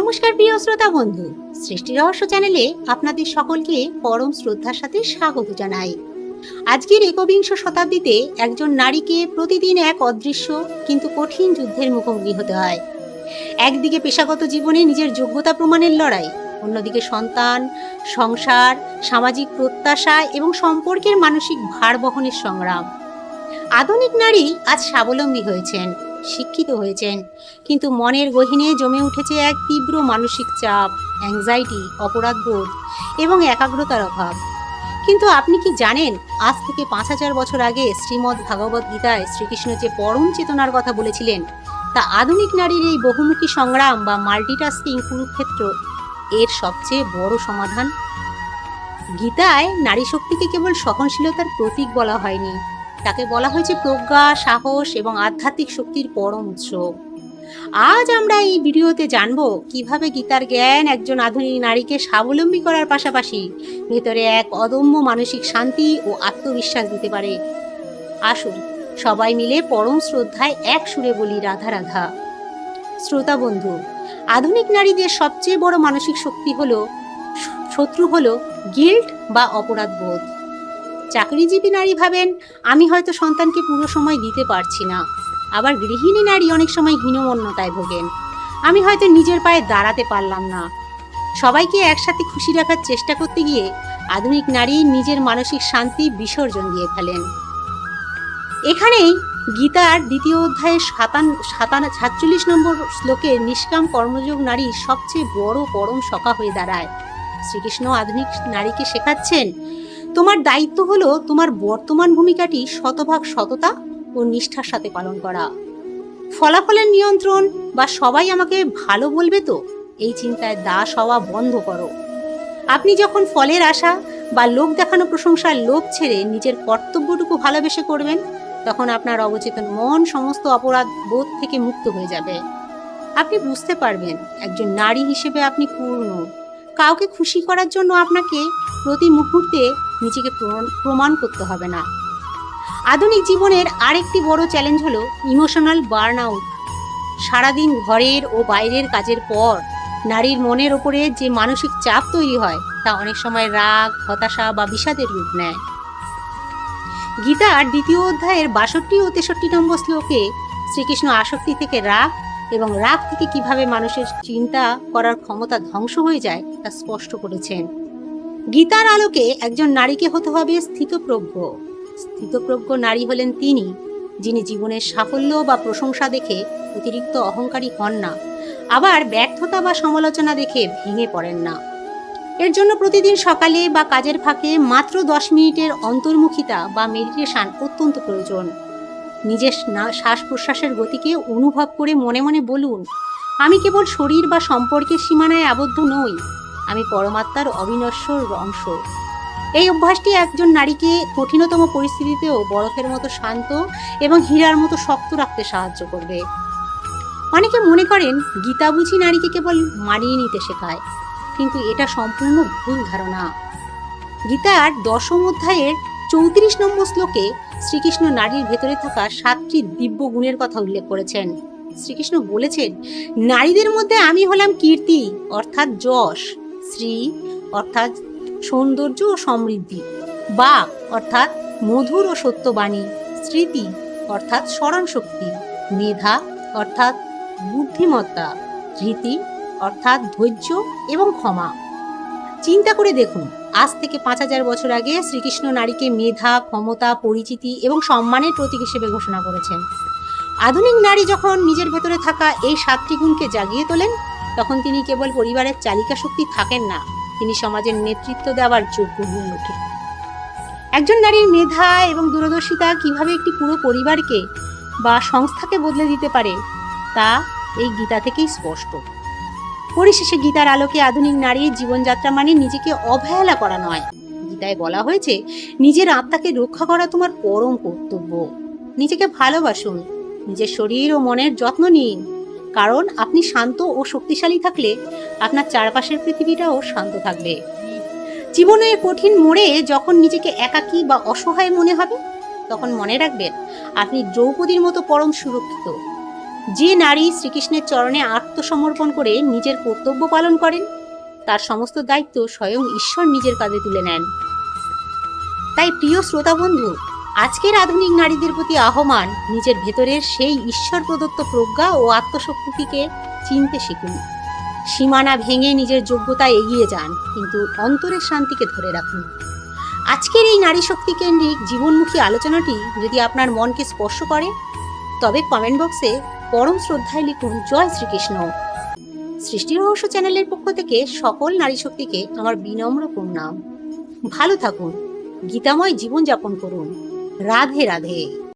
নমস্কার প্রিয় শ্রোতা বন্ধু, সৃষ্টি রহস্য চ্যানেলে আপনাদের সকলকে পরম শ্রদ্ধার সাথে স্বাগত জানাই। আজকের একবিংশ শতাব্দীতে একজন নারীকে প্রতিদিন এক অদৃশ্য কিন্তু কঠিন যুদ্ধের মুখোমুখি হতে হয়। একদিকে পেশাগত জীবনে নিজের যোগ্যতা প্রমাণের লড়াই, অন্যদিকে সন্তান, সংসার, সামাজিক প্রত্যাশা এবং সম্পর্কের মানসিক ভার বহনের সংগ্রাম। আধুনিক নারী আজ স্বাবলম্বী হয়েছেন, শিক্ষিত হয়েছেন, কিন্তু মনের গহীনে জমে উঠেছে এক তীব্র মানসিক চাপ, অ্যাংজাইটি, অপরাধবোধ এবং একাগ্রতার অভাব। কিন্তু আপনি কি জানেন, আজ থেকে ৫,০০০ বছর আগে শ্রীমদ্ ভাগবত গীতায় শ্রীকৃষ্ণ যে পরম চেতনার কথা বলেছিলেন, তা আধুনিক নারীর এই বহুমুখী সংগ্রাম বা মাল্টিটাস্কিং কুরুক্ষেত্র এর সবচেয়ে বড় সমাধান। গীতায় নারী শক্তিকে কেবল সহনশীলতার প্রতীক বলা হয়নি, তাকে বলা হয়েছে প্রজ্ঞা, সাহস এবং আধ্যাত্মিক শক্তির পরম উৎস। আজ আমরা এই ভিডিওতে জানবো কিভাবে গীতার জ্ঞান একজন আধুনিক নারীকে স্বাবলম্বী করার পাশাপাশি ভেতরে এক অদম্য মানসিক শান্তি ও আত্মবিশ্বাস দিতে পারে। আসুন সবাই মিলে পরম শ্রদ্ধায় এক সুরে বলি রাধা রাধা। শ্রোতা বন্ধু, আধুনিক নারীদের সবচেয়ে বড় মানসিক শত্রু হলো গিল্ট বা অপরাধবোধ। চাকরিজীবী নারী ভাবেন, আমি হয়তো সন্তানকে পুরো সময় দিতে পারছি না। আবার গৃহিণী নারী অনেক সময় হীনমন্যতায় ভোগেন, আমি হয়তো নিজের পায়ে দাঁড়াতে পারলাম না। সবাইকে একসাথে খুশি রাখার চেষ্টা করতে গিয়ে আধুনিক নারী নিজের মানসিক শান্তি বিসর্জন দিয়ে ফেলেন। এখানেই গীতার ২য় অধ্যায়ের ৪৭ নম্বর শ্লোকের নিষ্কাম কর্মযোগ নারীর সবচেয়ে বড় পরম সখা হয়ে দাঁড়ায়। শ্রীকৃষ্ণ আধুনিক নারীকে শেখাচ্ছেন, তোমার দায়িত্ব হলো তোমার বর্তমান ভূমিকাটি শতভাগ সততা ও নিষ্ঠার সাথে পালন করা। ফলাফলের নিয়ন্ত্রণ বা সবাই আমাকে ভালো বলবে তো, এই চিন্তায় দাস হওয়া বন্ধ করো। আপনি যখন ফলের আশা বা লোক দেখানো প্রশংসার লোভ ছেড়ে নিজের কর্তব্যটুকু ভালোবেসে করবেন, তখন আপনার অবচেতন মন সমস্ত অপরাধ বোধ থেকে মুক্ত হয়ে যাবে। আপনি বুঝতে পারবেন একজন নারী হিসেবে আপনি পূর্ণ। কাউকে খুশি করার জন্য আপনাকে প্রতি মুহূর্তে নিজেকে প্রমাণ করতে হবে না। আধুনিক জীবনের আরেকটি বড় চ্যালেঞ্জ হলো ইমোশনাল বার্নআউট। সারাদিন ঘরের ও বাইরের কাজের পর নারীর মনের ওপরে যে মানসিক চাপ তৈরি হয়, তা অনেক সময় রাগ, হতাশা বা বিষাদের রূপ নেয়। গীতার ২য় অধ্যায়ের ৬২ ও ৬৩ নম্বর শ্লোকে শ্রীকৃষ্ণ আসক্তি থেকে রাগ এবং রাগ থেকে কিভাবে মানুষের চিন্তা করার ক্ষমতা ধ্বংস হয়ে যায় তা স্পষ্ট করেছেন। গীতার আলোকে একজন নারীকে হতে হবে স্থিতপ্রজ্ঞ। স্থিতপ্রজ্ঞ নারী হলেন তিনি, যিনি জীবনের সাফল্য বা প্রশংসা দেখে অতিরিক্ত অহংকারী হন না, আবার ব্যর্থতা বা সমালোচনা দেখে ভেঙে পড়েন না। এর জন্য প্রতিদিন সকালে বা কাজের ফাঁকে মাত্র ১০ মিনিটের অন্তর্মুখিতা বা মেডিটেশন অত্যন্ত প্রয়োজন। নিজের শ্বাস প্রশ্বাসের গতিকে অনুভব করে মনে মনে বলুন, আমি কেবল শরীর বা সম্পর্কের সীমানায় আবদ্ধ নই, আমি পরমাত্মার অবিনশ্বর অংশ। এই অভ্যাসটি একজন নারীকে কঠিনতম পরিস্থিতিতেও বরফের মতো শান্ত এবং হীরার মতো শক্ত রাখতে সাহায্য করবে। অনেকে মনে করেন গীতা বুঝি নারীকে কেবল মানিয়ে নিতে শেখায়, কিন্তু এটা সম্পূর্ণ ভুল ধারণা। গীতার ১০ম অধ্যায়ের ৩৪ নম্বর শ্লোকে শ্রীকৃষ্ণ নারীর ভেতরে থাকা ৭টি দিব্য গুণের কথা উল্লেখ করেছেন। শ্রীকৃষ্ণ বলেছেন, নারীদের মধ্যে আমি হলাম কীর্তি অর্থাৎ যশ, শ্রী অর্থাৎ সৌন্দর্য ও সমৃদ্ধি, বাক অর্থাৎ মধুর ও সত্যবাণী, স্মৃতি অর্থাৎ স্মরণ শক্তি, মেধা অর্থাৎ বুদ্ধিমত্তা, ধৃতি অর্থাৎ ধৈর্য এবং ক্ষমা। চিন্তা করে দেখুন, আজ থেকে ৫,০০০ বছর আগে শ্রীকৃষ্ণ নারীকে মেধা, ক্ষমতা, পরিচিতি এবং সম্মানের প্রতীক হিসেবে ঘোষণা করেছেন। আধুনিক নারী যখন নিজের ভেতরে থাকা এই ৭টি গুণকে জাগিয়ে তোলেন, তখন তিনি কেবল পরিবারের চালিকা শক্তি থাকেন না, তিনি সমাজের নেতৃত্ব দেওয়ার যোগ্য হয়ে ওঠেন। একজন নারীর মেধা এবং দূরদর্শিতা কিভাবে একটি পুরো পরিবারকে বা সংস্থাকে বদলে দিতে পারে, তা এই গীতা থেকেই স্পষ্ট। পরিশেষে গীতার আলোকে আধুনিক নারীর জীবনযাত্রা মানে নিজেকে অবহেলা করা নয়। গীতায় বলা হয়েছে, নিজের আত্মাকে রক্ষা করা তোমার পরম কর্তব্য। নিজেকে ভালোবাসুন, নিজের শরীর ও মনের যত্ন নিন, কারণ আপনি শান্ত ও শক্তিশালী থাকলে আপনার চারপাশের পৃথিবীটাও শান্ত থাকবে। জীবনের কঠিন মোড়ে যখন নিজেকে একাকী বা অসহায় মনে হবে, তখন মনে রাখবেন আপনি দ্রৌপদীর মতো পরম সুরক্ষিত। যে নারী শ্রীকৃষ্ণের চরণে আত্মসমর্পণ করে নিজের কর্তব্য পালন করেন, তার সমস্ত দায়িত্ব স্বয়ং ঈশ্বর নিজের কাঁধে তুলে নেন। তাই প্রিয় শ্রোতা বন্ধু, আজকের আধুনিক নারীদের প্রতি আহ্বান, নিজের ভেতরের সেই ঈশ্বর প্রদত্ত প্রজ্ঞা ও আত্মশক্তিকে চিনতে শিখুন। সীমানা ভেঙে নিজের যোগ্যতায় এগিয়ে যান, কিন্তু অন্তরের শান্তিকে ধরে রাখুন। আজকের এই নারী শক্তি কেন্দ্রিক জীবনমুখী আলোচনাটি যদি আপনার মনকে স্পর্শ করে, তবে কমেন্ট বক্সে পরম শ্রদ্ধায় লিখুন জয় শ্রীকৃষ্ণ। সৃষ্টি রহস্য চ্যানেলের পক্ষ থেকে সকল নারী শক্তিকে আমার বিনম্র প্রণাম। ভালো থাকুন, গীতাময় জীবনযাপন করুন। রাধে রাধে।